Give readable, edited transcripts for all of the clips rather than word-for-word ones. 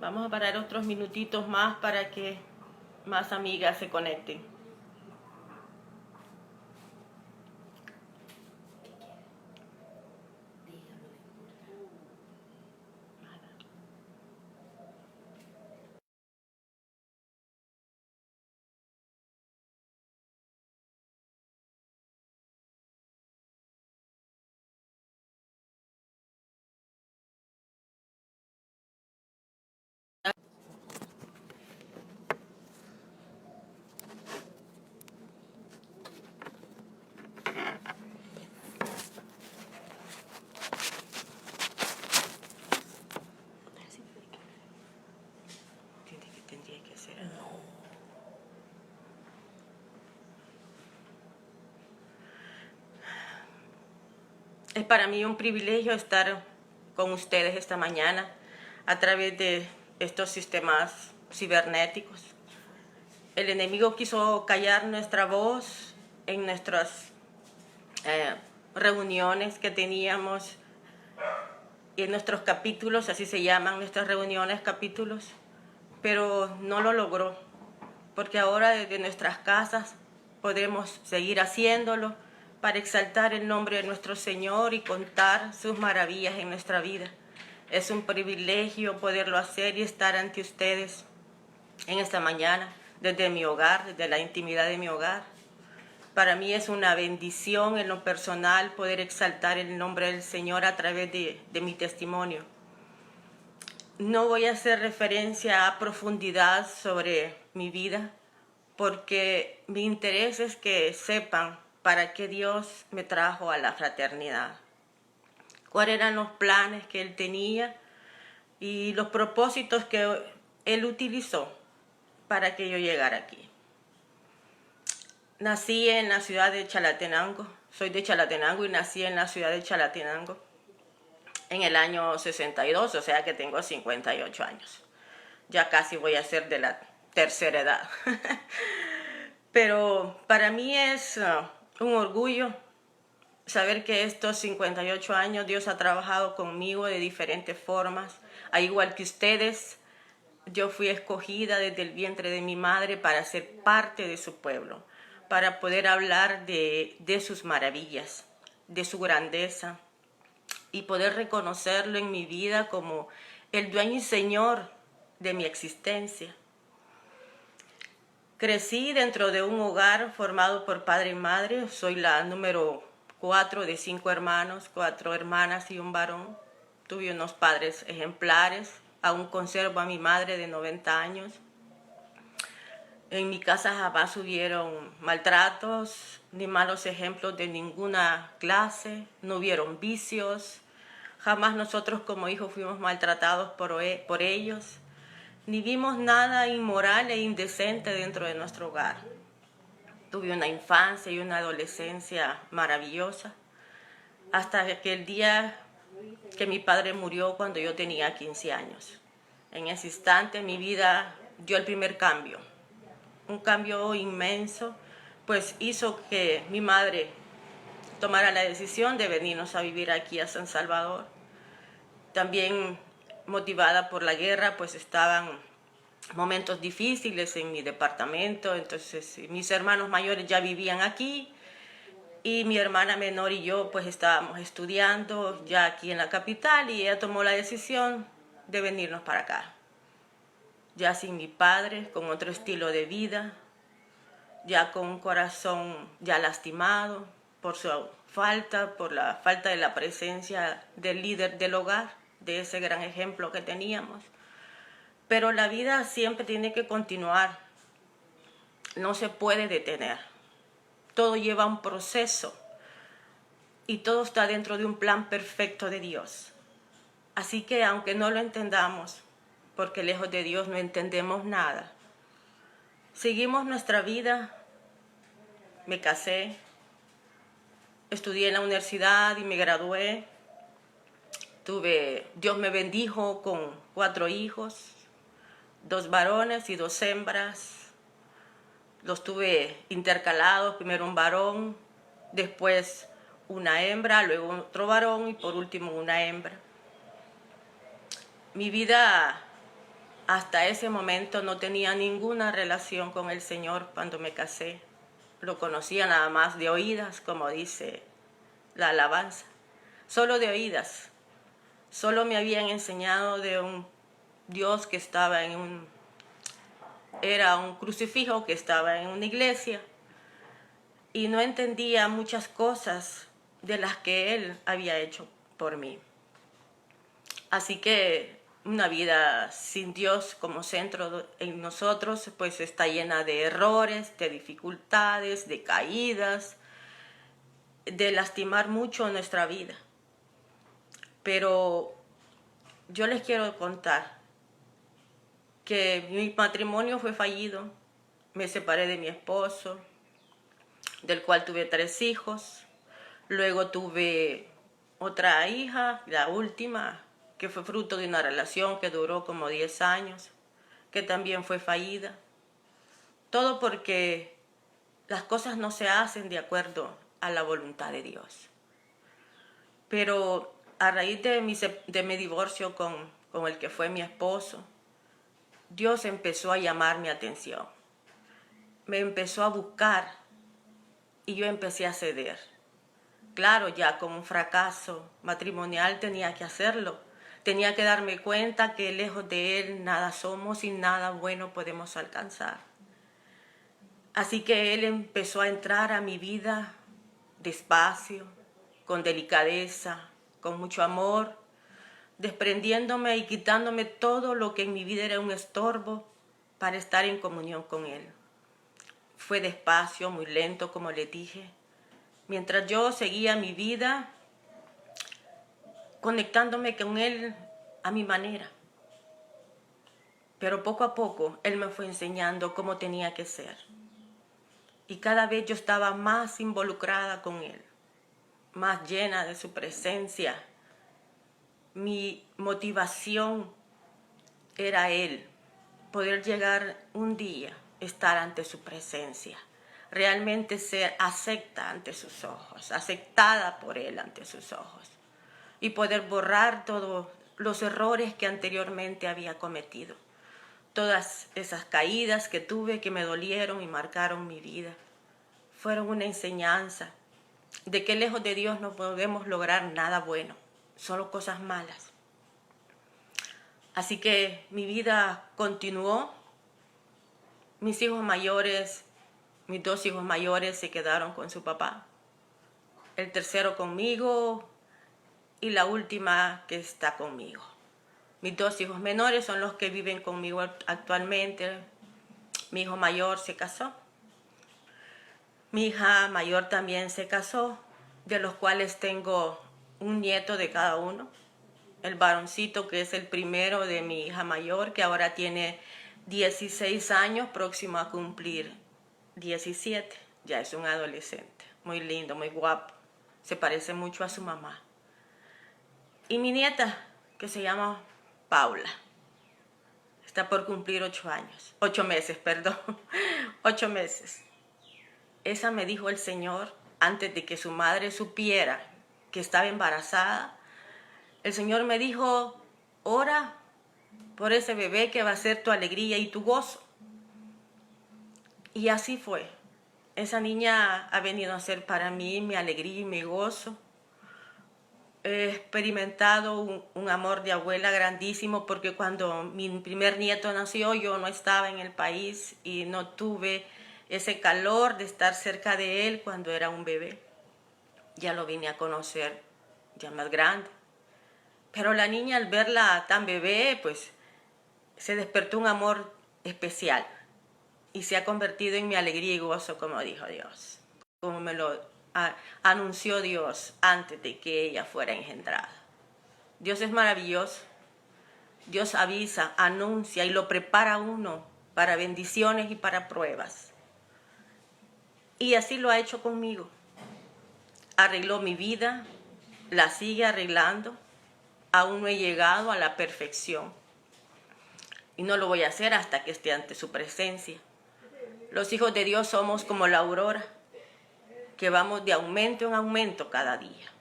Vamos a parar otros minutitos más para que más amigas se conecten. Tendría que hacer. Es para mí un privilegio estar con ustedes esta mañana a través de estos sistemas cibernéticos. El enemigo quiso callar nuestra voz en nuestras reuniones que teníamos y en nuestros capítulos, así se llaman nuestras reuniones, capítulos, pero no lo logró, porque ahora desde nuestras casas podemos seguir haciéndolo para exaltar el nombre de nuestro Señor y contar sus maravillas en nuestra vida. Es un privilegio poderlo hacer y estar ante ustedes en esta mañana, desde mi hogar, desde la intimidad de mi hogar. Para mí es una bendición en lo personal poder exaltar el nombre del Señor a través de mi testimonio. No voy a hacer referencia a profundidad sobre mi vida, porque mi interés es que sepan para qué Dios me trajo a la fraternidad, cuáles eran los planes que Él tenía y los propósitos que Él utilizó para que yo llegara aquí. Nací en la ciudad de Chalatenango, soy de Chalatenango y nací en la ciudad de Chalatenango en el año 62, o sea que tengo 58 años. Ya casi voy a ser de la tercera edad. Pero para mí es un orgullo saber que estos 58 años Dios ha trabajado conmigo de diferentes formas. Al igual que ustedes, yo fui escogida desde el vientre de mi madre para ser parte de su pueblo, para poder hablar de sus maravillas, de su grandeza y poder reconocerlo en mi vida como el dueño y señor de mi existencia. Crecí dentro de un hogar formado por padre y madre. Soy la número 4 de 5 hermanos, 4 hermanas y un varón. Tuve unos padres ejemplares. Aún conservo a mi madre de 90 años. En mi casa jamás hubieron maltratos ni malos ejemplos de ninguna clase. No hubieron vicios. Jamás nosotros como hijos fuimos maltratados por ellos. Ni vimos nada inmoral e indecente dentro de nuestro hogar. Tuve una infancia y una adolescencia maravillosa, hasta que el día que mi padre murió cuando yo tenía 15 años. En ese instante mi vida dio el primer cambio, un cambio inmenso, pues hizo que mi madre tomara la decisión de venirnos a vivir aquí a San Salvador. También motivada por la guerra, pues estaban momentos difíciles en mi departamento, entonces mis hermanos mayores ya vivían aquí y mi hermana menor y yo pues estábamos estudiando ya aquí en la capital y ella tomó la decisión de venirnos para acá. Ya sin mi padre, con otro estilo de vida, ya con un corazón ya lastimado por su falta, por la falta de la presencia del líder del hogar, de ese gran ejemplo que teníamos. Pero la vida siempre tiene que continuar, no se puede detener. Todo lleva un proceso y todo está dentro de un plan perfecto de Dios. Así que aunque no lo entendamos, porque lejos de Dios no entendemos nada, seguimos nuestra vida. Me casé, estudié en la universidad y me gradué. Dios me bendijo con 4 hijos, 2 varones y 2 hembras. Los tuve intercalados, primero un varón, después una hembra, luego otro varón y por último una hembra. Mi vida Hasta ese momento no tenía ninguna relación con el Señor cuando me casé. Lo conocía nada más de oídas, como dice la alabanza. Solo de oídas. Solo me habían enseñado de un Dios que estaba era un crucifijo que estaba en una iglesia. Y no entendía muchas cosas de las que Él había hecho por mí. Así que una vida sin Dios como centro en nosotros, pues está llena de errores, de dificultades, de caídas, de lastimar mucho nuestra vida. Pero yo les quiero contar que mi matrimonio fue fallido, me separé de mi esposo, del cual tuve 3 hijos, luego tuve otra hija, la última, que fue fruto de una relación que duró como 10 años, que también fue fallida. Todo porque las cosas no se hacen de acuerdo a la voluntad de Dios. Pero a raíz de mi divorcio con el que fue mi esposo, Dios empezó a llamar mi atención. Me empezó a buscar y yo empecé a ceder. Claro, ya con un fracaso matrimonial tenía que hacerlo. Tenía que darme cuenta que lejos de Él nada somos y nada bueno podemos alcanzar. Así que Él empezó a entrar a mi vida despacio, con delicadeza, con mucho amor, desprendiéndome y quitándome todo lo que en mi vida era un estorbo para estar en comunión con Él. Fue despacio, muy lento, como le dije, mientras yo seguía mi vida conectándome con Él a mi manera. Pero poco a poco Él me fue enseñando cómo tenía que ser. Y cada vez yo estaba más involucrada con Él, más llena de su presencia. Mi motivación era Él, poder llegar un día, estar ante su presencia, realmente ser acepta ante sus ojos, aceptada por Él ante sus ojos, y poder borrar todos los errores que anteriormente había cometido. Todas esas caídas que tuve que me dolieron y marcaron mi vida fueron una enseñanza de que lejos de Dios no podemos lograr nada bueno, solo cosas malas. Así que mi vida continuó. Mis 2 hijos mayores se quedaron con su papá. El tercero conmigo y la última que está conmigo. Mis 2 hijos menores son los que viven conmigo actualmente. Mi hijo mayor se casó. Mi hija mayor también se casó, de los cuales tengo un nieto de cada uno. El varoncito, que es el primero de mi hija mayor, que ahora tiene 16 años, próximo a cumplir 17. Ya es un adolescente, muy lindo, muy guapo. Se parece mucho a su mamá. Y mi nieta, que se llama Paula, está por cumplir 8 meses, perdón, 8 meses. Esa me dijo el Señor antes de que su madre supiera que estaba embarazada. El Señor me dijo, ora por ese bebé que va a ser tu alegría y tu gozo. Y así fue. Esa niña ha venido a ser para mí mi alegría y mi gozo. He experimentado un amor de abuela grandísimo, porque cuando mi primer nieto nació yo no estaba en el país y no tuve ese calor de estar cerca de él cuando era un bebé. Ya lo vine a conocer ya más grande. Pero la niña, al verla tan bebé, pues se despertó un amor especial y se ha convertido en mi alegría y gozo, como dijo Dios, como me lo anunció Dios antes de que ella fuera engendrada. Dios es maravilloso. Dios avisa, anuncia y lo prepara a uno para bendiciones y para pruebas. Y así lo ha hecho conmigo. Arregló mi vida, la sigue arreglando. Aún no he llegado a la perfección. Y no lo voy a hacer hasta que esté ante su presencia. Los hijos de Dios somos como la aurora, que vamos de aumento en aumento cada día.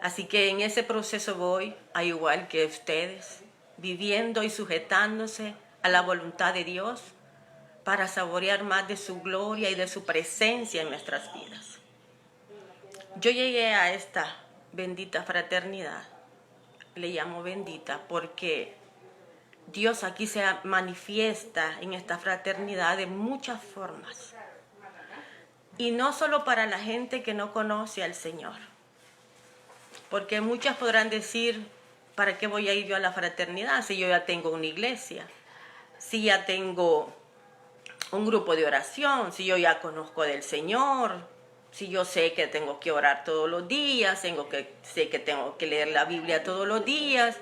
Así que en ese proceso voy, al igual que ustedes. viviendo y sujetándose a la voluntad de Dios para saborear más de su gloria y de su presencia en nuestras vidas. Yo llegué a esta bendita fraternidad, le llamo bendita porque Dios aquí se manifiesta en esta fraternidad de muchas formas. Y no solo para la gente que no conoce al Señor. Porque muchas podrán decir, ¿para qué voy a ir yo a la fraternidad si yo ya tengo una iglesia? Si ya tengo un grupo de oración, si yo ya conozco del Señor, si yo sé que tengo que orar todos los días, sé que tengo que leer la Biblia todos los días.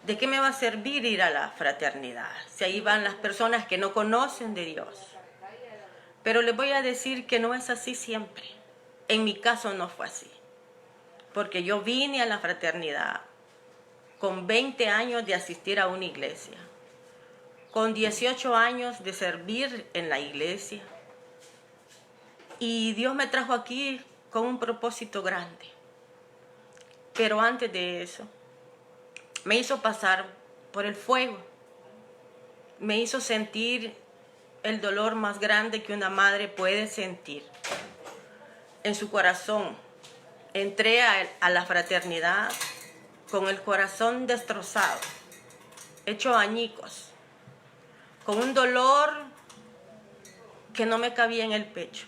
¿De qué me va a servir ir a la fraternidad? Si ahí van las personas que no conocen de Dios. Pero les voy a decir que no es así siempre. En mi caso no fue así. Porque yo vine a la fraternidad con 20 años de asistir a una iglesia, con 18 años de servir en la iglesia. Y Dios me trajo aquí con un propósito grande. Pero antes de eso, me hizo pasar por el fuego. Me hizo sentir el dolor más grande que una madre puede sentir en su corazón. Entré a la fraternidad con el corazón destrozado, hecho añicos, con un dolor que no me cabía en el pecho.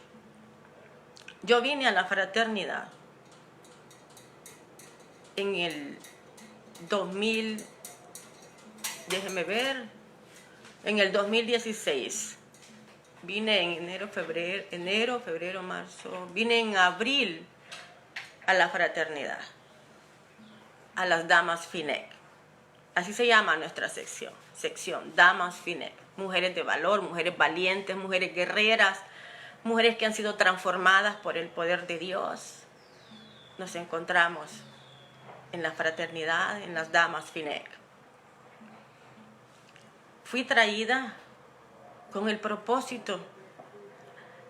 Yo vine a la fraternidad en el 2000, déjeme ver, en el 2016. Vine en enero, febrero, marzo, vine en abril a la fraternidad, a las Damas FINEC. Así se llama nuestra sección, Damas FINEC. Mujeres de valor, mujeres valientes, mujeres guerreras, mujeres que han sido transformadas por el poder de Dios. Nos encontramos en la fraternidad, en las Damas FINEC. Fui traída con el propósito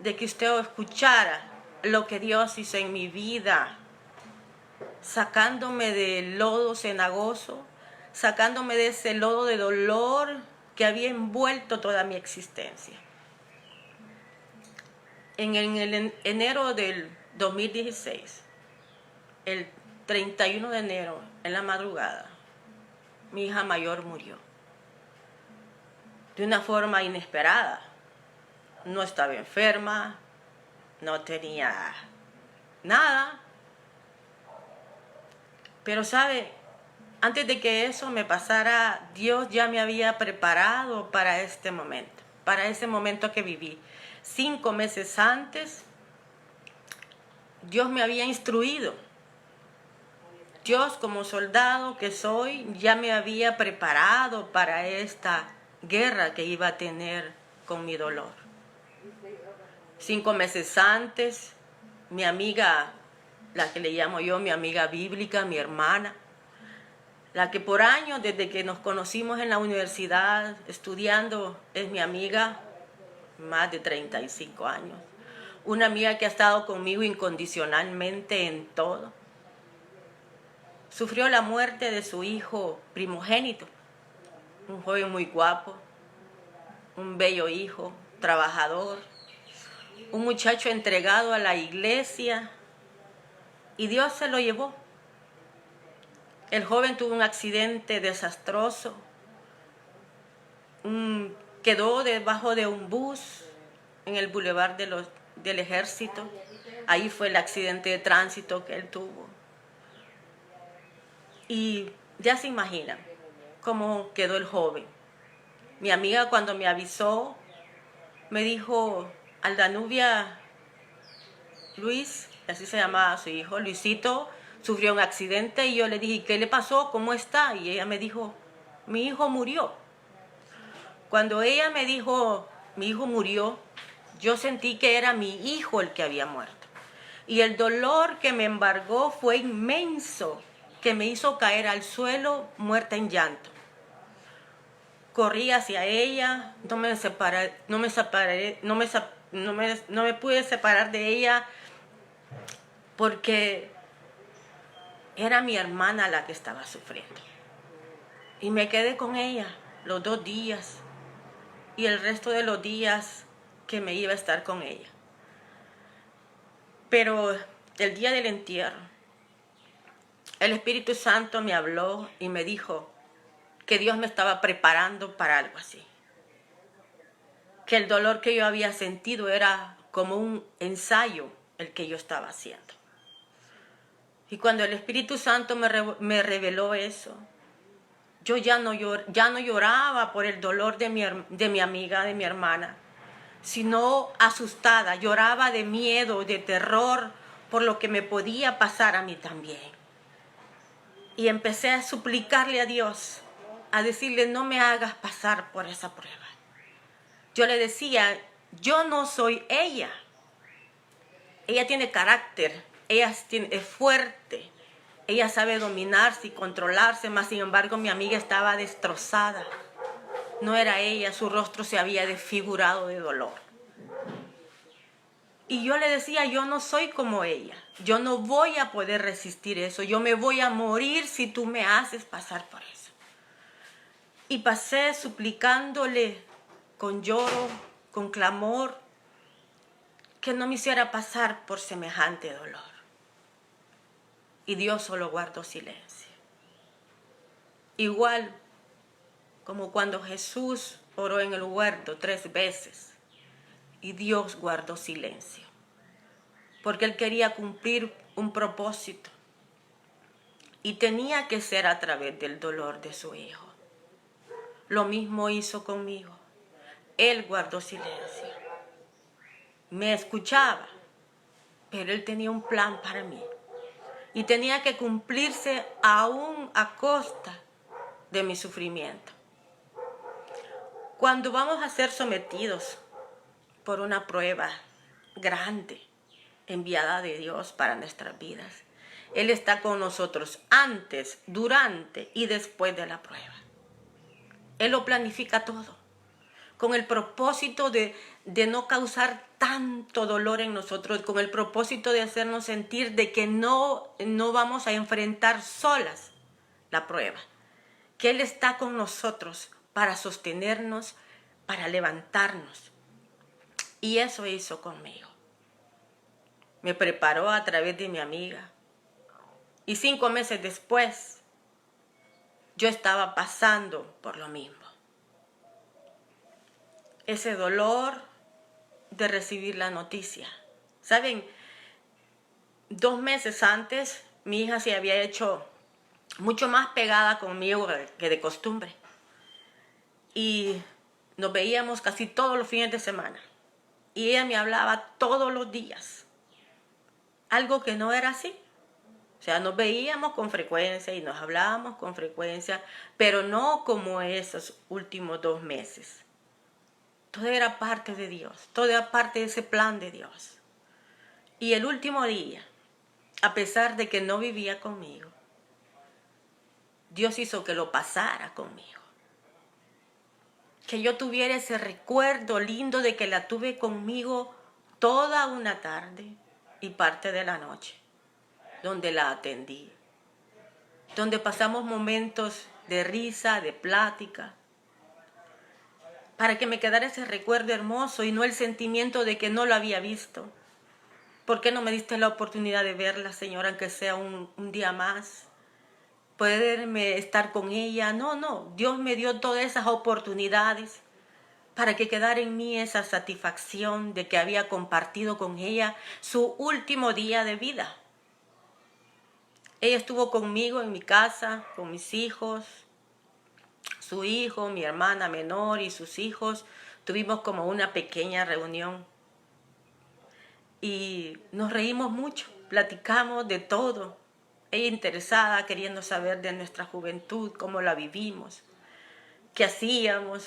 de que usted escuchara lo que Dios hizo en mi vida, sacándome del lodo cenagoso, sacándome de ese lodo de dolor que había envuelto toda mi existencia. En el enero del 2016, el 31 de enero, en la madrugada, mi hija mayor murió. De una forma inesperada. No estaba enferma, no tenía nada. Pero sabe, antes de que eso me pasara, Dios ya me había preparado para este momento, para ese momento que viví. 5 meses antes, Dios me había instruido. Dios, como soldado que soy, ya me había preparado para esta guerra que iba a tener con mi dolor. 5 meses antes, mi amiga, la que le llamo yo, mi amiga bíblica, mi hermana, la que por años, desde que nos conocimos en la universidad estudiando, es mi amiga, más de 35 años. Una amiga que ha estado conmigo incondicionalmente en todo. Sufrió la muerte de su hijo primogénito, un joven muy guapo, un bello hijo, trabajador, un muchacho entregado a la iglesia, y Dios se lo llevó. El joven tuvo un accidente desastroso, quedó debajo de un bus en el bulevar del Ejército. Ahí fue el accidente de tránsito que él tuvo. Y ya se imaginan cómo quedó el joven. Mi amiga, cuando me avisó, me dijo: Aldanubia, Luis, así se llamaba su hijo, Luisito, sufrió un accidente. Y yo le dije: ¿qué le pasó? ¿Cómo está? Y ella me dijo: mi hijo murió. Cuando ella me dijo: mi hijo murió, yo sentí que era mi hijo el que había muerto. Y el dolor que me embargó fue inmenso, que me hizo caer al suelo muerta en llanto. Corrí hacia ella, no me pude separar de ella, porque era mi hermana la que estaba sufriendo. Y me quedé con ella los 2 días y el resto de los días que me iba a estar con ella. Pero el día del entierro, el Espíritu Santo me habló y me dijo que Dios me estaba preparando para algo así. Que el dolor que yo había sentido era como un ensayo el que yo estaba haciendo. Y cuando el Espíritu Santo me reveló eso, yo ya no lloraba por el dolor de mi amiga, de mi hermana, sino asustada, lloraba de miedo, de terror, por lo que me podía pasar a mí también. Y empecé a suplicarle a Dios, a decirle, no me hagas pasar por esa prueba. Yo le decía, yo no soy ella. Ella tiene carácter, ella es fuerte, ella sabe dominarse y controlarse, mas sin embargo mi amiga estaba destrozada. No era ella, su rostro se había desfigurado de dolor. Y yo le decía, yo no soy como ella, yo no voy a poder resistir eso, yo me voy a morir si tú me haces pasar por eso. Y pasé suplicándole con lloro, con clamor, que no me hiciera pasar por semejante dolor. Y Dios solo guardó silencio. Igual como cuando Jesús oró en el huerto 3 veces y Dios guardó silencio. Porque Él quería cumplir un propósito y tenía que ser a través del dolor de su Hijo. Lo mismo hizo conmigo. Él guardó silencio. Me escuchaba, pero Él tenía un plan para mí. Y tenía que cumplirse aún a costa de mi sufrimiento. Cuando vamos a ser sometidos por una prueba grande, enviada de Dios para nuestras vidas, Él está con nosotros antes, durante y después de la prueba. Él lo planifica todo, con el propósito de no causar tanto dolor en nosotros, con el propósito de hacernos sentir de que no vamos a enfrentar solas la prueba, que Él está con nosotros para sostenernos, para levantarnos. Y eso hizo conmigo. Me preparó a través de mi amiga. Y 5 meses después, yo estaba pasando por lo mismo. Ese dolor de recibir la noticia. ¿Saben? 2 meses antes, mi hija se había hecho mucho más pegada conmigo que de costumbre. Y nos veíamos casi todos los fines de semana. Y ella me hablaba todos los días. Algo que no era así. O sea, nos veíamos con frecuencia y nos hablábamos con frecuencia, pero no como esos últimos 2 meses. Todo era parte de Dios, todo era parte de ese plan de Dios. Y el último día, a pesar de que no vivía conmigo, Dios hizo que lo pasara conmigo. Que yo tuviera ese recuerdo lindo de que la tuve conmigo toda una tarde y parte de la noche, donde la atendí, donde pasamos momentos de risa, de plática, para que me quedara ese recuerdo hermoso y no el sentimiento de que no lo había visto. ¿Por qué no me diste la oportunidad de verla, Señor, aunque sea un día más? Poderme estar con ella. No, Dios me dio todas esas oportunidades para que quedara en mí esa satisfacción de que había compartido con ella su último día de vida. Ella estuvo conmigo en mi casa, con mis hijos, su hijo, mi hermana menor y sus hijos. Tuvimos como una pequeña reunión y nos reímos mucho, platicamos de todo. Ella interesada, queriendo saber de nuestra juventud, cómo la vivimos, qué hacíamos,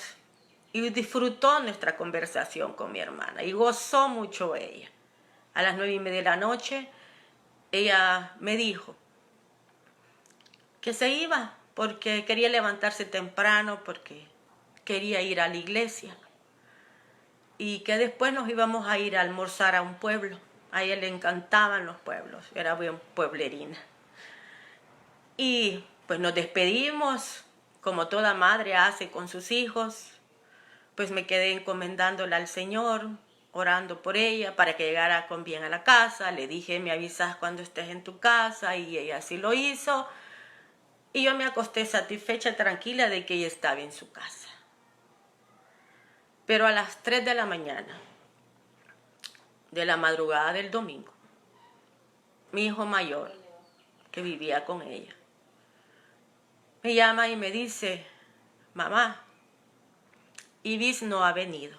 y disfrutó nuestra conversación con mi hermana y gozó mucho ella. A las 9:30 de la noche, ella me dijo que se iba porque quería levantarse temprano, porque quería ir a la iglesia y que después nos íbamos a ir a almorzar a un pueblo. A ella le encantaban los pueblos, era bien pueblerina. Y pues nos despedimos como toda madre hace con sus hijos, pues me quedé encomendándola al Señor, orando por ella para que llegara con bien a la casa. Le dije, me avisas cuando estés en tu casa, y ella así lo hizo. Y yo me acosté satisfecha, tranquila de que ella estaba en su casa. Pero a las 3 de la mañana, de la madrugada del domingo, mi hijo mayor, que vivía con ella, me llama y me dice, mamá, Ibis no ha venido.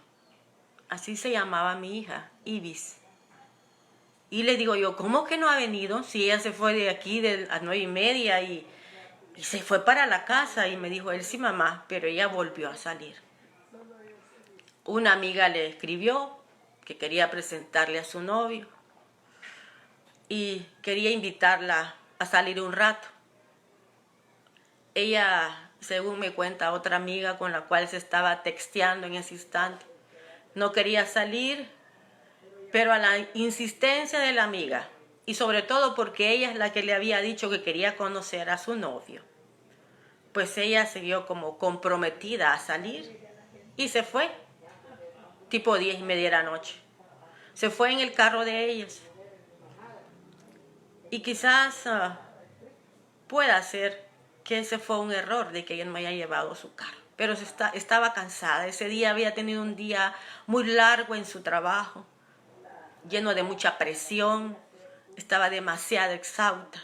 Así se llamaba mi hija, Ibis. Y le digo yo, ¿cómo que no ha venido? Si ella se fue de aquí a las 9:30 y se fue para la casa. Y me dijo, él sí, mamá, pero ella volvió a salir. Una amiga le escribió que quería presentarle a su novio y quería invitarla a salir un rato. Ella, según me cuenta otra amiga con la cual se estaba texteando en ese instante, no quería salir, pero a la insistencia de la amiga, y sobre todo porque ella es la que le había dicho que quería conocer a su novio, pues ella se vio como comprometida a salir y se fue, tipo 10:30 de la noche. Se fue en el carro de ellos. Y quizás pueda ser que ese fue un error de que ella no haya llevado su carro. Pero estaba cansada. Ese día había tenido un día muy largo en su trabajo, lleno de mucha presión. Estaba demasiado exhausta.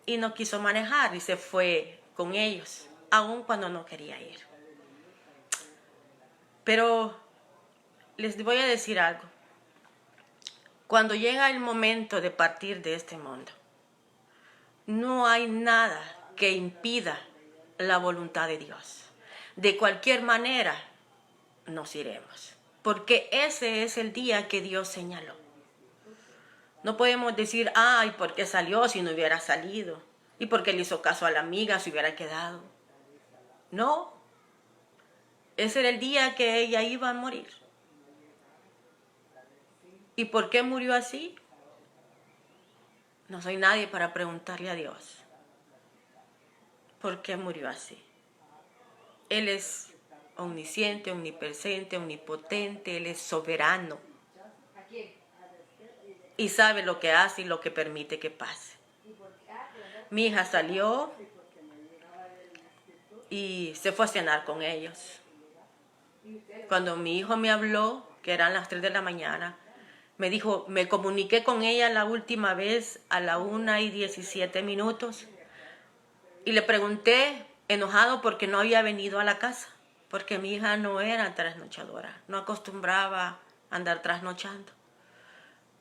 Y no quiso manejar y se fue con ellos, aun cuando no quería ir. Pero les voy a decir algo. Cuando llega el momento de partir de este mundo, no hay nada que impida la voluntad de Dios. De cualquier manera, nos iremos, porque ese es el día que Dios señaló. No podemos decir, ay, ¿por qué salió si no hubiera salido? ¿Y por qué le hizo caso a la amiga si hubiera quedado? No, ese era el día que ella iba a morir. ¿Y por qué murió así? No soy nadie para preguntarle a Dios por qué murió así. Él es omnisciente, omnipresente, omnipotente, Él es soberano. Y sabe lo que hace y lo que permite que pase. Mi hija salió y se fue a cenar con ellos. Cuando mi hijo me habló, que eran las 3 de la mañana, me dijo, me comuniqué con ella la última vez a la 1:17. Y le pregunté, enojado, porque no había venido a la casa. Porque mi hija no era trasnochadora, no acostumbraba a andar trasnochando.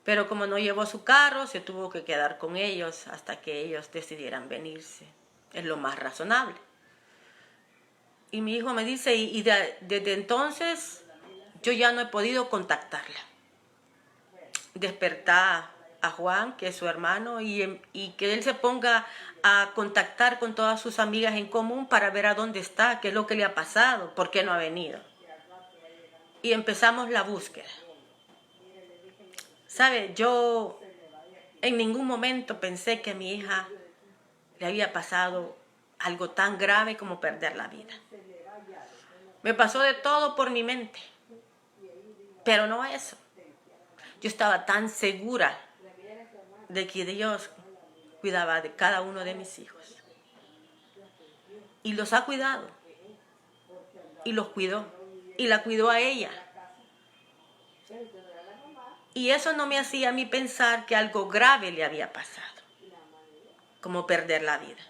Pero como no llevó su carro, se tuvo que quedar con ellos hasta que ellos decidieran venirse. Es lo más razonable. Y mi hijo me dice, desde entonces yo ya no he podido contactarla. Despertá a Juan, que es su hermano, y que él se ponga a contactar con todas sus amigas en común para ver a dónde está, qué es lo que le ha pasado, por qué no ha venido. Y empezamos la búsqueda. ¿Sabe? Yo en ningún momento pensé que a mi hija le había pasado algo tan grave como perder la vida. Me pasó de todo por mi mente, pero no eso. Yo estaba tan segura de que Dios cuidaba de cada uno de mis hijos. Y los ha cuidado. Y los cuidó. Y la cuidó a ella. Y eso no me hacía a mí pensar que algo grave le había pasado, como perder la vida.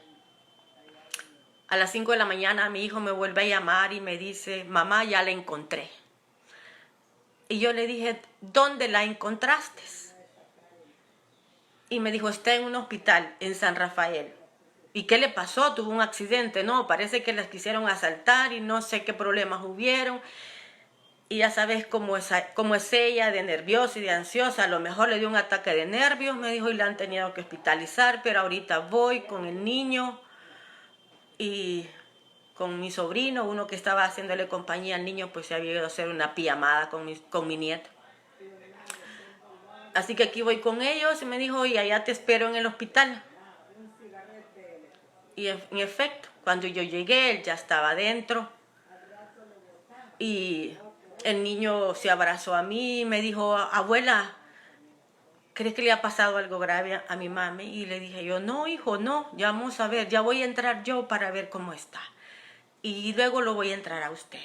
A las 5 de la mañana mi hijo me vuelve a llamar y me dice, mamá, ya la encontré. Y yo le dije, ¿dónde la encontraste? Y me dijo, está en un hospital en San Rafael. ¿Y qué le pasó? Tuvo un accidente. No, parece que las quisieron asaltar y no sé qué problemas hubieron. Y ya sabes cómo es ella, de nerviosa y de ansiosa. A lo mejor le dio un ataque de nervios, me dijo, y la han tenido que hospitalizar. Pero ahorita voy con el niño y con mi sobrino, uno que estaba haciéndole compañía al niño, pues se había ido a hacer una pijamada con mi nieto. Así que aquí voy con ellos y me dijo, y allá te espero en el hospital. Y en efecto, Cuando yo llegué, él ya estaba adentro y el niño se abrazó a mí y me dijo, abuela, ¿crees que le ha pasado algo grave a mi mami? Y le dije yo, no, hijo, no, ya vamos a ver, ya voy a entrar yo para ver cómo está. Y luego lo voy a entrar a usted.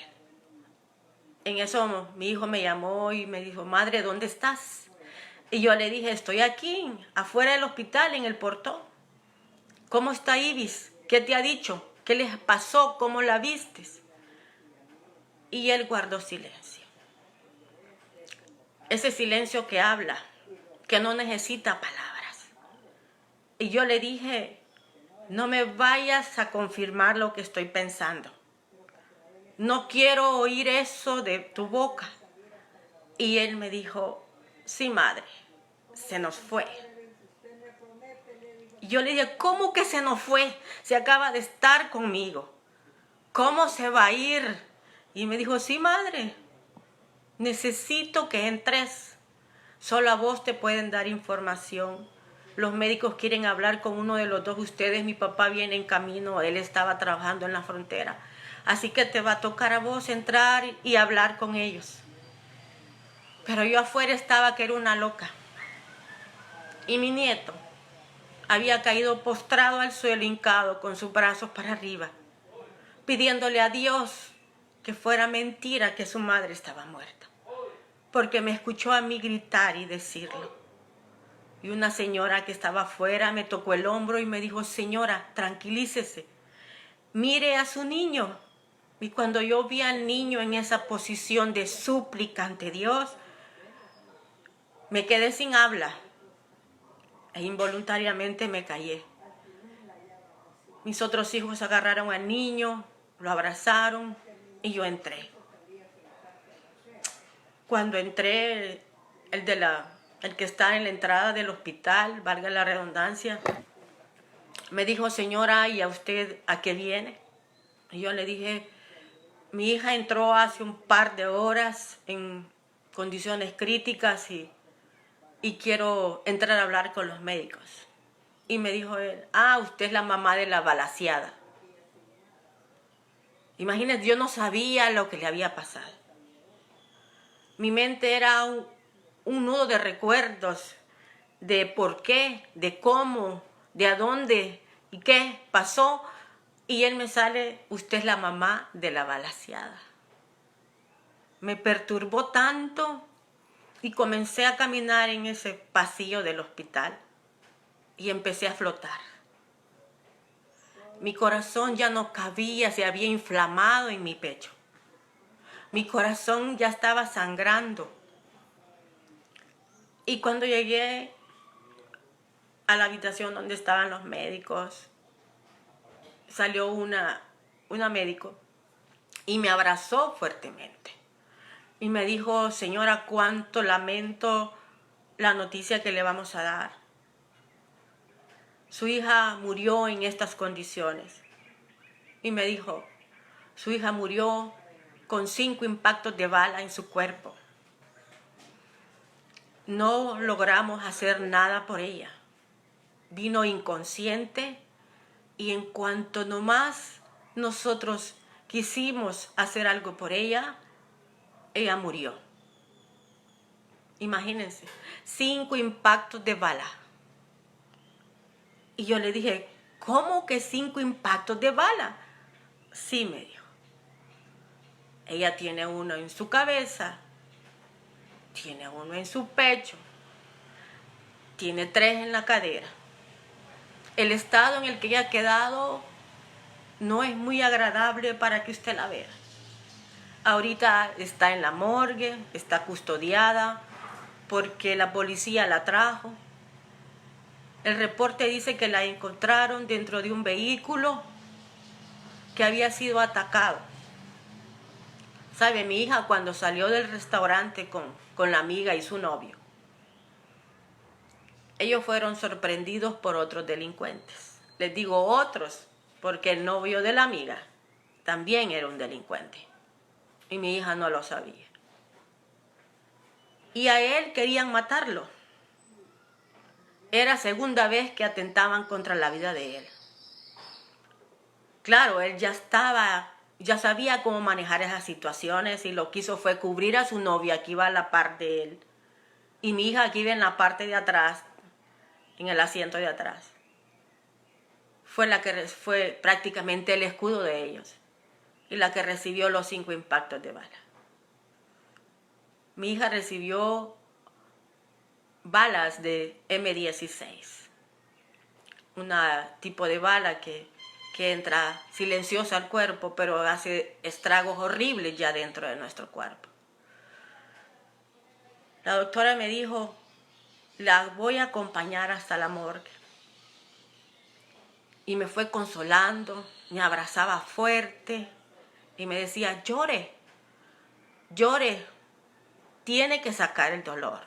En eso mi hijo me llamó y me dijo, madre, ¿dónde estás? Y yo le dije, estoy aquí, afuera del hospital, en el portón. ¿Cómo está Ibis? ¿Qué te ha dicho? ¿Qué les pasó? ¿Cómo la vistes? Y él guardó silencio. Ese silencio que habla, que no necesita palabras. Y yo le dije, no me vayas a confirmar lo que estoy pensando. No quiero oír eso de tu boca. Y él me dijo, sí, madre, se nos fue. Y yo le dije, ¿cómo que se nos fue? Se acaba de estar conmigo. ¿Cómo se va a ir? Y me dijo, sí, madre, necesito que entres. Solo a vos te pueden dar información. Los médicos quieren hablar con uno de los dos de ustedes. Mi papá viene en camino, él estaba trabajando en la frontera. Así que te va a tocar a vos entrar y hablar con ellos. Pero yo afuera estaba que era una loca. Y mi nieto había caído postrado al suelo, hincado, con sus brazos para arriba, pidiéndole a Dios que fuera mentira que su madre estaba muerta. Porque me escuchó a mí gritar y decirlo. Y una señora que estaba afuera me tocó el hombro y me dijo, señora, tranquilícese, mire a su niño. Y cuando yo vi al niño en esa posición de súplica ante Dios, me quedé sin habla e involuntariamente me callé. Mis otros hijos agarraron al niño, lo abrazaron y yo entré. Cuando entré, el que está en la entrada del hospital, valga la redundancia, me dijo, señora, ¿y a usted a qué viene? Y yo le dije, mi hija entró hace un par de horas en condiciones críticas y quiero entrar a hablar con los médicos. Y me dijo él, usted es la mamá de la balaceada. Imagínense, yo no sabía lo que le había pasado. Mi mente era un nudo de recuerdos de por qué, de cómo, de a dónde y qué pasó. Y él me sale, usted es la mamá de la balaceada. Me perturbó tanto y comencé a caminar en ese pasillo del hospital y empecé a flotar. Mi corazón ya no cabía, se había inflamado en mi pecho. Mi corazón ya estaba sangrando. Y cuando llegué a la habitación donde estaban los médicos, salió una médico y me abrazó fuertemente. Y me dijo, señora, cuánto lamento la noticia que le vamos a dar. Su hija murió en estas condiciones. Y me dijo, su hija murió con 5 impactos de bala en su cuerpo. No logramos hacer nada por ella. Vino inconsciente y en cuanto nomás nosotros quisimos hacer algo por ella, ella murió. Imagínense, 5 impactos de bala. Y yo le dije, ¿cómo que 5 impactos de bala? Sí, me dijo. Ella tiene uno en su cabeza, tiene uno en su pecho, tiene 3 en la cadera. El estado en el que ella ha quedado no es muy agradable para que usted la vea. Ahorita está en la morgue, está custodiada porque la policía la trajo. El reporte dice que la encontraron dentro de un vehículo que había sido atacado. ¿Sabe? Mi hija cuando salió del restaurante con la amiga y su novio, ellos fueron sorprendidos por otros delincuentes. Les digo otros porque el novio de la amiga también era un delincuente. Y mi hija no lo sabía. Y a él querían matarlo. Era segunda vez que atentaban contra la vida de él. claro, él ya sabía cómo manejar esas situaciones y lo que hizo fue cubrir a su novia que iba a la par de él. Y mi hija que iba en la parte de atrás, en el asiento de atrás. Fue la que fue prácticamente el escudo de ellos y la que recibió los 5 impactos de bala. Mi hija recibió balas de M16, un tipo de bala que entra silenciosa al cuerpo, pero hace estragos horribles ya dentro de nuestro cuerpo. La doctora me dijo, la voy a acompañar hasta la morgue. Y me fue consolando, me abrazaba fuerte y me decía, llore, llore, tiene que sacar el dolor.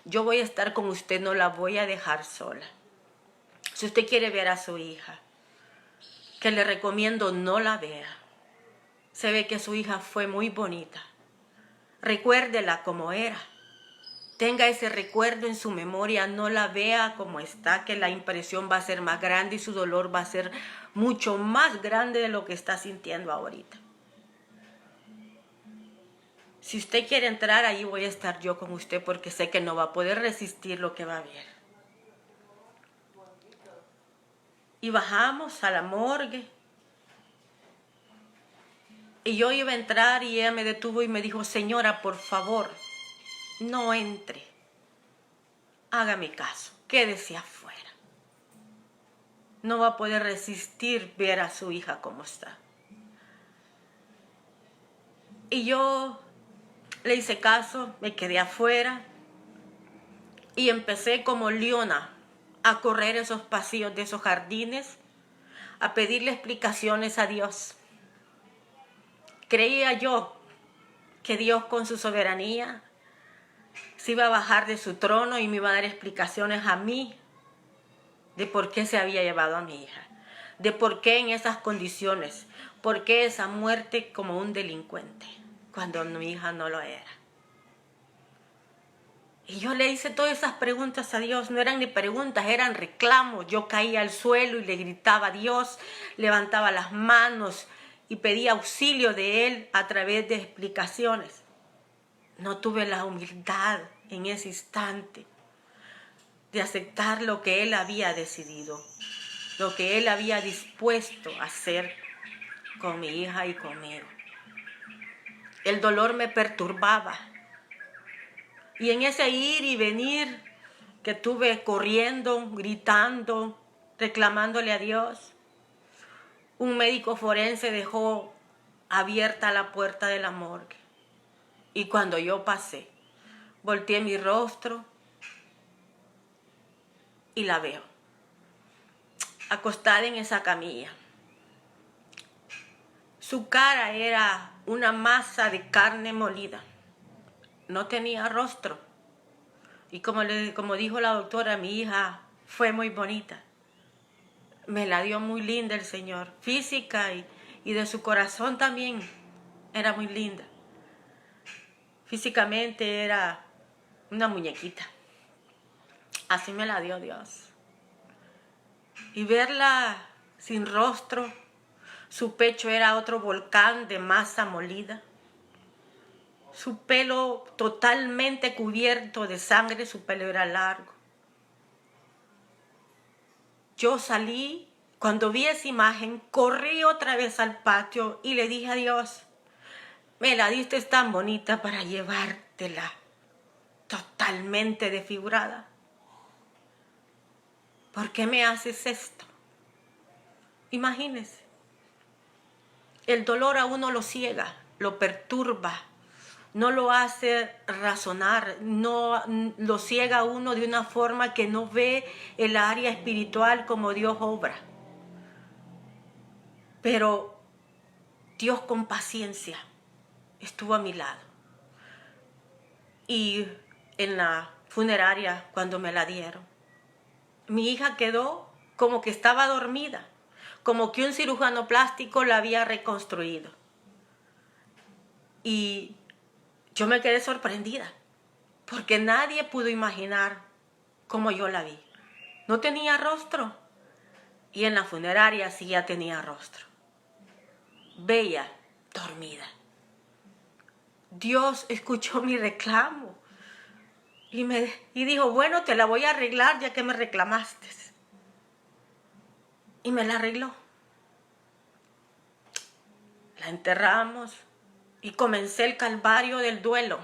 Yo voy a estar con usted, no la voy a dejar sola. Si usted quiere ver a su hija, que le recomiendo no la vea. Se ve que su hija fue muy bonita. Recuérdela como era. Tenga ese recuerdo en su memoria, no la vea como está, que la impresión va a ser más grande y su dolor va a ser mucho más grande de lo que está sintiendo ahorita. Si usted quiere entrar, ahí voy a estar yo con usted porque sé que no va a poder resistir lo que va a ver. Y bajamos a la morgue. Y yo iba a entrar y ella me detuvo y me dijo, señora, por favor, no entre. Hágame caso, quédese afuera. No va a poder resistir ver a su hija como está. Y yo le hice caso, me quedé afuera y empecé como leona a correr esos pasillos de esos jardines, a pedirle explicaciones a Dios. Creía yo que Dios con su soberanía se iba a bajar de su trono y me iba a dar explicaciones a mí de por qué se había llevado a mi hija, de por qué en esas condiciones, por qué esa muerte como un delincuente, cuando mi hija no lo era. Y yo le hice todas esas preguntas a Dios, no eran ni preguntas, eran reclamos. Yo caía al suelo y le gritaba a Dios, levantaba las manos y pedía auxilio de Él a través de explicaciones. No tuve la humildad en ese instante de aceptar lo que Él había decidido, lo que Él había dispuesto a hacer con mi hija y conmigo. El dolor me perturbaba. Y en ese ir y venir que tuve corriendo, gritando, reclamándole a Dios, un médico forense dejó abierta la puerta de la morgue. Y cuando yo pasé, volteé mi rostro y la veo, acostada en esa camilla. Su cara era una masa de carne molida. No tenía rostro. Y como dijo la doctora, mi hija fue muy bonita. Me la dio muy linda el Señor. Física y de su corazón también era muy linda. Físicamente era una muñequita. Así me la dio Dios. Y verla sin rostro, su pecho era otro volcán de masa molida. Su pelo totalmente cubierto de sangre, su pelo era largo. Yo salí, cuando vi esa imagen, corrí otra vez al patio y le dije a Dios, me la diste tan bonita para llevártela totalmente desfigurada. ¿Por qué me haces esto? Imagínese, el dolor a uno lo ciega, lo perturba, no lo hace razonar, no lo ciega a uno de una forma que no ve el área espiritual como Dios obra. Pero Dios con paciencia estuvo a mi lado. Y en la funeraria, cuando me la dieron, mi hija quedó como que estaba dormida, como que un cirujano plástico la había reconstruido. Y yo me quedé sorprendida, porque nadie pudo imaginar cómo yo la vi. No tenía rostro. Y en la funeraria sí ya tenía rostro. bella, dormida. Dios escuchó mi reclamo y dijo, bueno, te la voy a arreglar ya que me reclamaste. Y me la arregló. La enterramos y comencé el calvario del duelo,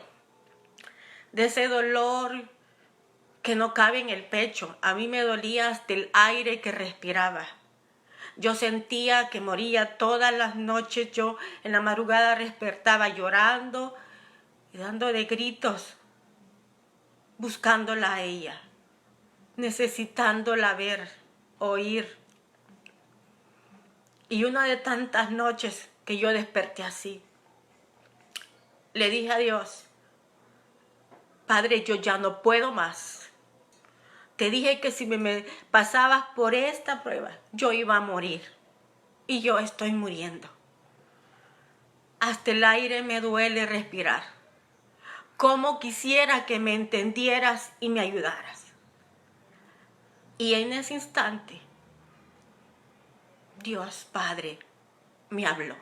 de ese dolor que no cabe en el pecho. A mí me dolía hasta el aire que respiraba. Yo sentía que moría todas las noches. Yo en la madrugada despertaba llorando y dando de gritos, buscándola a ella, necesitándola ver, oír. Y una de tantas noches que yo desperté así, le dije a Dios, Padre, yo ya no puedo más. Te dije que si me pasabas por esta prueba, yo iba a morir. Y yo estoy muriendo. Hasta el aire me duele respirar. Cómo quisiera que me entendieras y me ayudaras. Y en ese instante, Dios Padre me habló.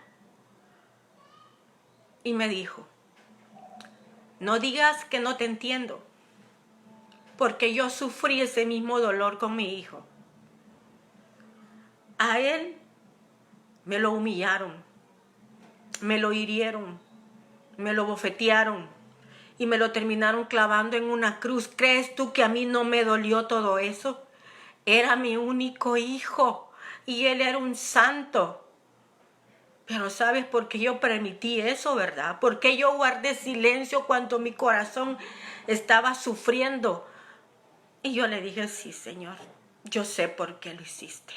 Y me dijo, no digas que no te entiendo, porque yo sufrí ese mismo dolor con mi hijo. A él me lo humillaron, me lo hirieron, me lo bofetearon y me lo terminaron clavando en una cruz. ¿Crees tú que a mí no me dolió todo eso? Era mi único hijo y él era un santo. Pero ¿sabes por qué yo permití eso, verdad? ¿Por qué yo guardé silencio cuando mi corazón estaba sufriendo? Y yo le dije, sí, Señor, yo sé por qué lo hiciste.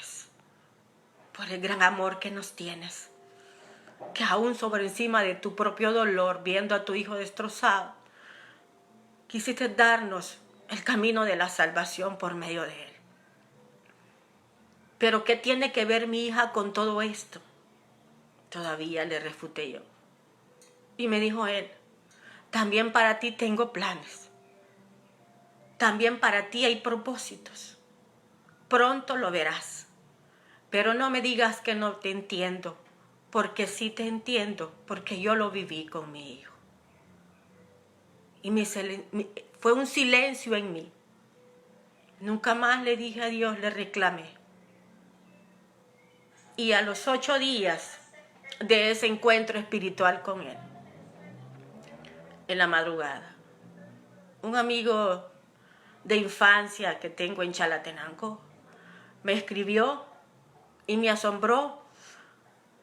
Por el gran amor que nos tienes. Que aún sobre encima de tu propio dolor, viendo a tu hijo destrozado, quisiste darnos el camino de la salvación por medio de él. Pero ¿qué tiene que ver mi hija con todo esto? Todavía le refuté yo. Y me dijo él, también para ti tengo planes. También para ti hay propósitos. Pronto lo verás. Pero no me digas que no te entiendo, porque sí te entiendo, porque yo lo viví con mi hijo. Y fue un silencio en mí. Nunca más le dije a Dios, le reclamé. Y a los 8 días de ese encuentro espiritual con él, en la madrugada, un amigo de infancia que tengo en Chalatenango me escribió y me asombró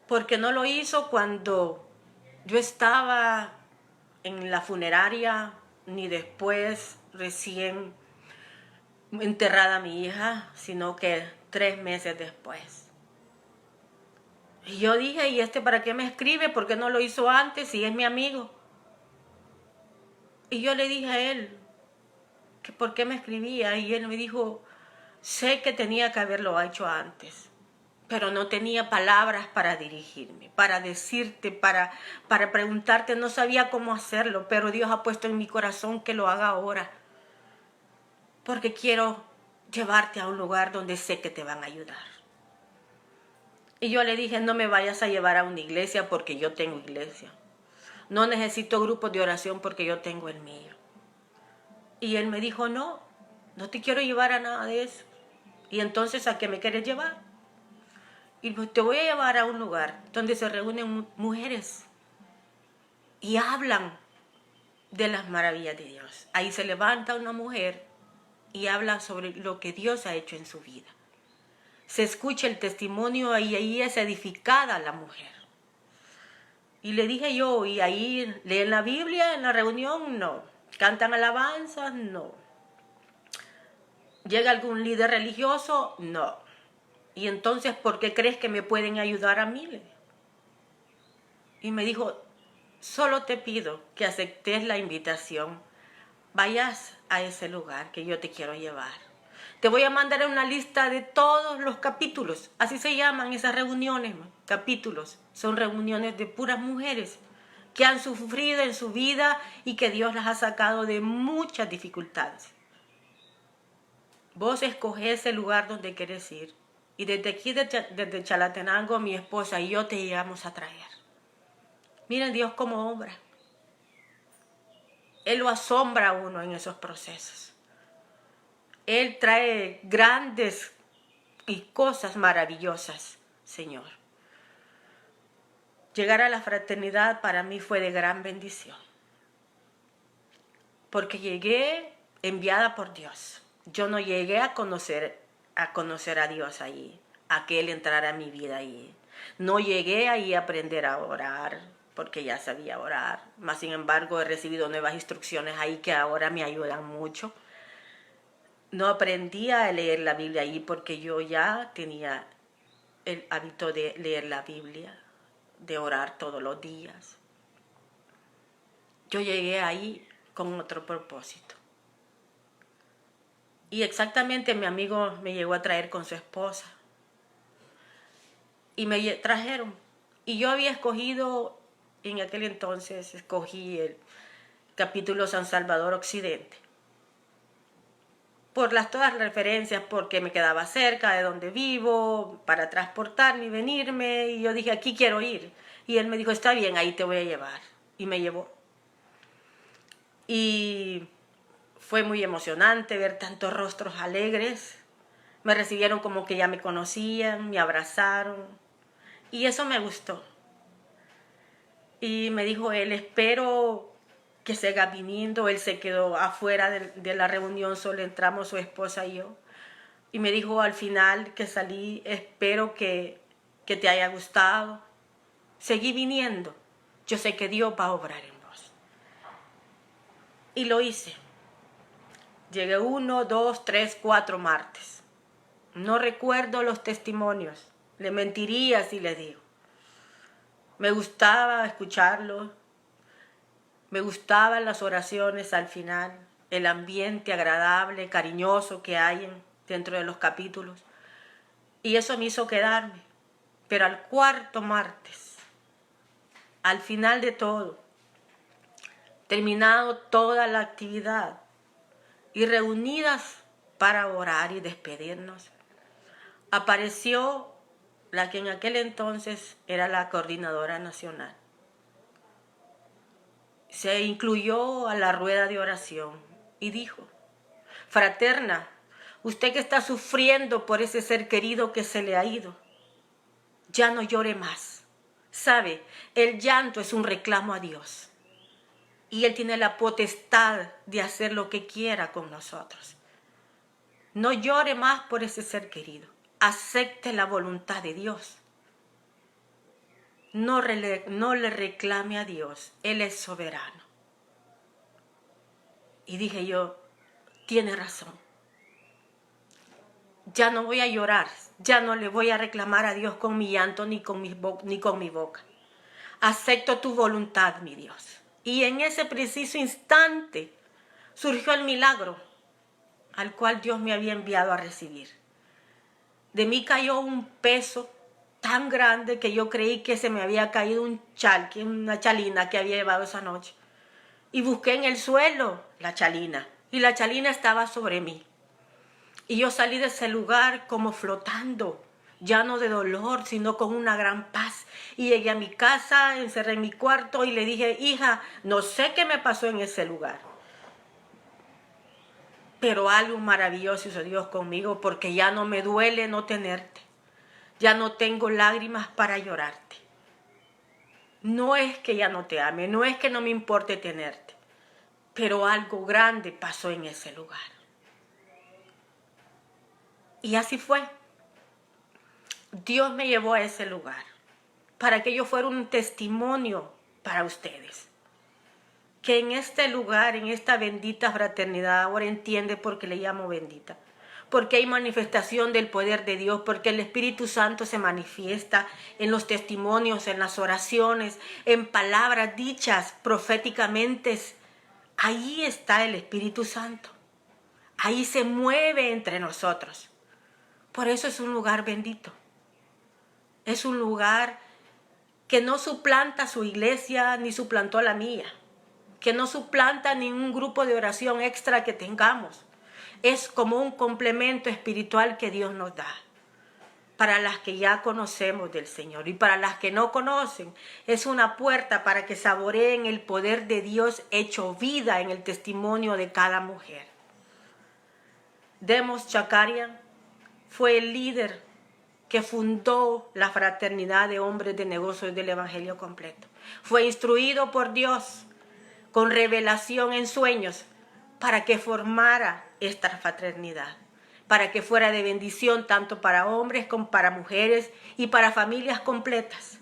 porque no lo hizo cuando yo estaba en la funeraria ni después recién enterrada mi hija, sino que 3 meses después. Y yo dije, ¿y este para qué me escribe? ¿Por qué no lo hizo antes si es mi amigo? Y yo le dije a él que por qué me escribía, y él me dijo, sé que tenía que haberlo hecho antes, pero no tenía palabras para dirigirme, para decirte, para preguntarte, no sabía cómo hacerlo, pero Dios ha puesto en mi corazón que lo haga ahora, porque quiero llevarte a un lugar donde sé que te van a ayudar. Y yo le dije, no me vayas a llevar a una iglesia porque yo tengo iglesia. No necesito grupos de oración porque yo tengo el mío. Y él me dijo, no te quiero llevar a nada de eso. Y entonces, ¿a qué me quieres llevar? Y te voy a llevar a un lugar donde se reúnen mujeres y hablan de las maravillas de Dios. Ahí se levanta una mujer y habla sobre lo que Dios ha hecho en su vida. Se escucha el testimonio y ahí es edificada la mujer. Y le dije yo, ¿y ahí leen la Biblia en la reunión? No. ¿Cantan alabanzas? No. ¿Llega algún líder religioso? No. ¿Y entonces por qué crees que me pueden ayudar a mí? Y me dijo, solo te pido que aceptes la invitación, vayas a ese lugar que yo te quiero llevar. Te voy a mandar una lista de todos los capítulos, así se llaman esas reuniones, capítulos. Son reuniones de puras mujeres que han sufrido en su vida y que Dios las ha sacado de muchas dificultades. Vos escogés el lugar donde querés ir Y desde aquí, desde Chalatenango, mi esposa y yo te llegamos a traer. Miren Dios cómo obra. Él lo asombra a uno en esos procesos. Él trae grandes y cosas maravillosas, Señor. Llegar a la fraternidad para mí fue de gran bendición. Porque llegué enviada por Dios. Yo no llegué a conocer a Dios allí, a que Él entrara a mi vida allí. No llegué ahí a aprender a orar, porque ya sabía orar. Mas, sin embargo, he recibido nuevas instrucciones ahí que ahora me ayudan mucho. No aprendí a leer la Biblia allí porque yo ya tenía el hábito de leer la Biblia, de orar todos los días. Yo llegué ahí con otro propósito. Y exactamente mi amigo me llegó a traer con su esposa. Y me trajeron. Y yo había escogido, en aquel entonces, escogí el capítulo San Salvador Occidente. Por todas las referencias, porque me quedaba cerca de donde vivo, para transportarme y venirme. Y yo dije, aquí quiero ir. Y él me dijo, está bien, ahí te voy a llevar. Y me llevó. Y fue muy emocionante ver tantos rostros alegres. Me recibieron como que ya me conocían, me abrazaron. Y eso me gustó. Y me dijo él, espero que siga viniendo. Él se quedó afuera de la reunión, solo entramos su esposa y yo. Y me dijo al final que salí, espero que te haya gustado. Seguí viniendo. Yo sé que Dios va a obrar en vos. Y lo hice. Llegué 1, 2, 3, 4 martes. No recuerdo los testimonios. Le mentiría si les digo. Me gustaba escucharlos. Me gustaban las oraciones al final. El ambiente agradable, cariñoso que hay dentro de los capítulos. Y eso me hizo quedarme. Pero al cuarto martes, al final de todo, terminado toda la actividad y reunidas para orar y despedirnos, apareció la que en aquel entonces era la coordinadora nacional. Se incluyó a la rueda de oración y dijo, fraterna, usted que está sufriendo por ese ser querido que se le ha ido, ya no llore más. Sabe, el llanto es un reclamo a Dios. Y Él tiene la potestad de hacer lo que quiera con nosotros. No llore más por ese ser querido. Acepte la voluntad de Dios. No le reclame a Dios. Él es soberano. Y dije yo, tiene razón. Ya no voy a llorar. Ya no le voy a reclamar a Dios con mi llanto ni con mi boca. Acepto tu voluntad, mi Dios. Y en ese preciso instante surgió el milagro al cual Dios me había enviado a recibir. De mí cayó un peso tan grande que yo creí que se me había caído un chalque, una chalina que había llevado esa noche. Y busqué en el suelo la chalina. Y la chalina estaba sobre mí. Y yo salí de ese lugar como flotando, ya no de dolor, sino con una gran paz. Y llegué a mi casa, encerré en mi cuarto y le dije, hija, no sé qué me pasó en ese lugar. Pero algo maravilloso hizo Dios conmigo porque ya no me duele no tenerte. Ya no tengo lágrimas para llorarte. No es que ya no te ame, no es que no me importe tenerte. Pero algo grande pasó en ese lugar. Y así fue. Dios me llevó a ese lugar para que yo fuera un testimonio para ustedes. Que en este lugar, en esta bendita fraternidad, ahora entiende por qué le llamo bendita. Porque hay manifestación del poder de Dios, porque el Espíritu Santo se manifiesta en los testimonios, en las oraciones, en palabras dichas proféticamente. Ahí está el Espíritu Santo. Ahí se mueve entre nosotros. Por eso es un lugar bendito. Es un lugar que no suplanta su iglesia ni suplantó la mía. Que no suplanta ningún grupo de oración extra que tengamos. Es como un complemento espiritual que Dios nos da. para las que ya conocemos del Señor, y para las que no conocen, es una puerta para que saboreen el poder de Dios hecho vida en el testimonio de cada mujer. Demos Chakarian fue el líder que fundó la fraternidad de hombres de negocios del Evangelio completo. Fue instruido por Dios con revelación en sueños para que formara esta fraternidad, para que fuera de bendición tanto para hombres como para mujeres y para familias completas.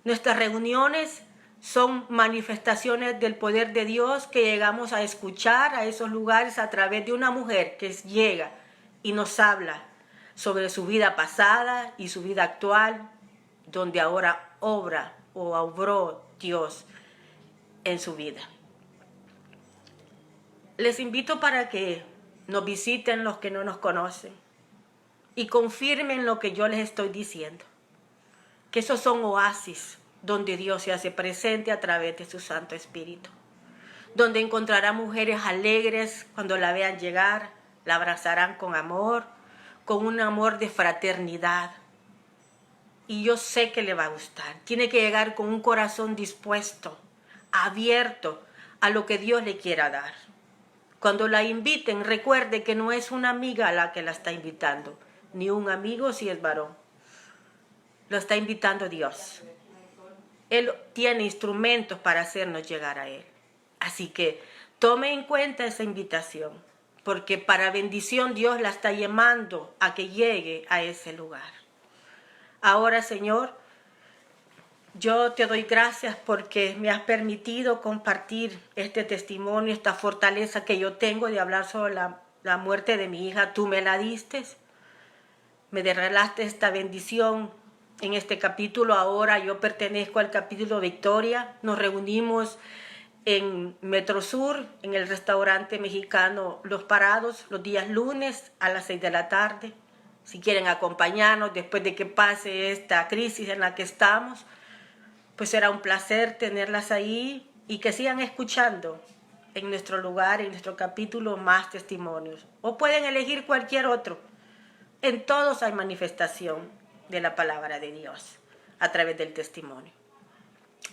Nuestras reuniones son manifestaciones del poder de Dios que llegamos a escuchar a esos lugares a través de una mujer que llega y nos habla sobre su vida pasada y su vida actual, donde ahora obra o obró Dios en su vida. Les invito para que nos visiten los que no nos conocen y confirmen lo que yo les estoy diciendo, que esos son oasis donde Dios se hace presente a través de su Santo Espíritu, donde encontrará mujeres alegres cuando la vean llegar, la abrazarán con amor, con un amor de fraternidad. Y yo sé que le va a gustar. Tiene que llegar con un corazón dispuesto, abierto a lo que Dios le quiera dar. Cuando la inviten, recuerde que no es una amiga la que la está invitando, ni un amigo si es varón. Lo está invitando Dios. Él tiene instrumentos para hacernos llegar a Él. Así que tome en cuenta esa invitación, porque para bendición Dios la está llamando a que llegue a ese lugar. Ahora, Señor, yo te doy gracias porque me has permitido compartir este testimonio, esta fortaleza que yo tengo de hablar sobre la muerte de mi hija. Tú me la diste, me derramaste esta bendición en este capítulo. Ahora yo pertenezco al capítulo Victoria. Nos reunimos en Metro Sur, en el restaurante mexicano Los Parados, los días lunes a las 6 de la tarde. Si quieren acompañarnos después de que pase esta crisis en la que estamos, pues será un placer tenerlas ahí y que sigan escuchando en nuestro lugar, en nuestro capítulo, más testimonios. O pueden elegir cualquier otro. En todos hay manifestación de la palabra de Dios a través del testimonio.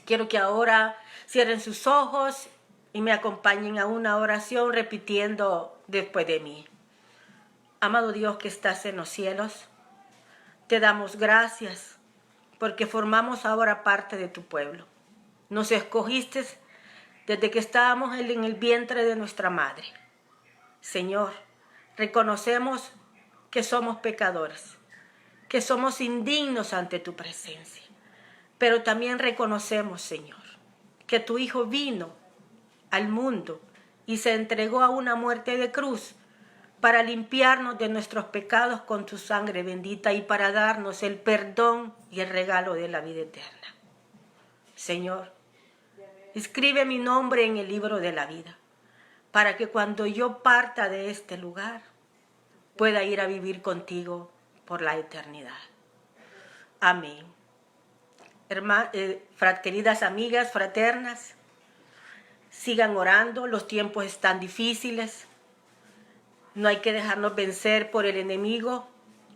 Quiero que ahora cierren sus ojos y me acompañen a una oración repitiendo después de mí. Amado Dios que estás en los cielos, te damos gracias porque formamos ahora parte de tu pueblo. Nos escogiste desde que estábamos en el vientre de nuestra madre. Señor, reconocemos que somos pecadores, que somos indignos ante tu presencia. Pero también reconocemos, Señor, que tu Hijo vino al mundo y se entregó a una muerte de cruz para limpiarnos de nuestros pecados con tu sangre bendita y para darnos el perdón y el regalo de la vida eterna. Señor, escribe mi nombre en el libro de la vida, para que cuando yo parta de este lugar, pueda ir a vivir contigo por la eternidad. Amén. Queridas amigas fraternas, sigan orando, los tiempos están difíciles. No hay que dejarnos vencer por el enemigo.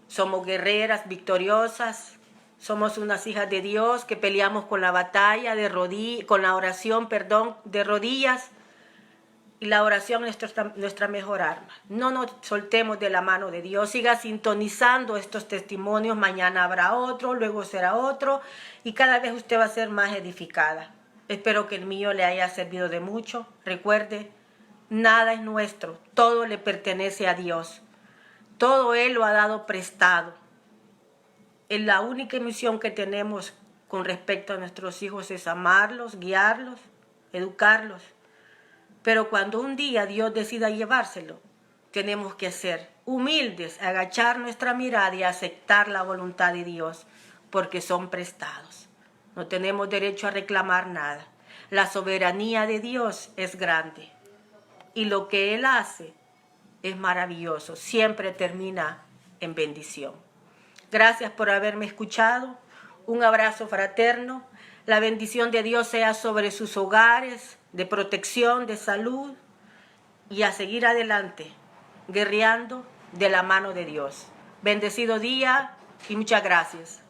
Somos guerreras victoriosas. Somos unas hijas de Dios que peleamos con la batalla con la oración, de rodillas. Y la oración es nuestra mejor arma. No nos soltemos de la mano de Dios. Siga sintonizando estos testimonios. Mañana habrá otro, luego será otro. Y cada vez usted va a ser más edificada. Espero que el mío le haya servido de mucho. Recuerde, nada es nuestro, todo le pertenece a Dios. Todo Él lo ha dado prestado. La única misión que tenemos con respecto a nuestros hijos es amarlos, guiarlos, educarlos. Pero cuando un día Dios decida llevárselo, tenemos que ser humildes, agachar nuestra mirada y aceptar la voluntad de Dios, porque son prestados. No tenemos derecho a reclamar nada. La soberanía de Dios es grande. Y lo que Él hace es maravilloso. Siempre termina en bendición. Gracias por haberme escuchado. Un abrazo fraterno. La bendición de Dios sea sobre sus hogares, de protección, de salud. Y a seguir adelante, guerreando de la mano de Dios. Bendecido día y muchas gracias.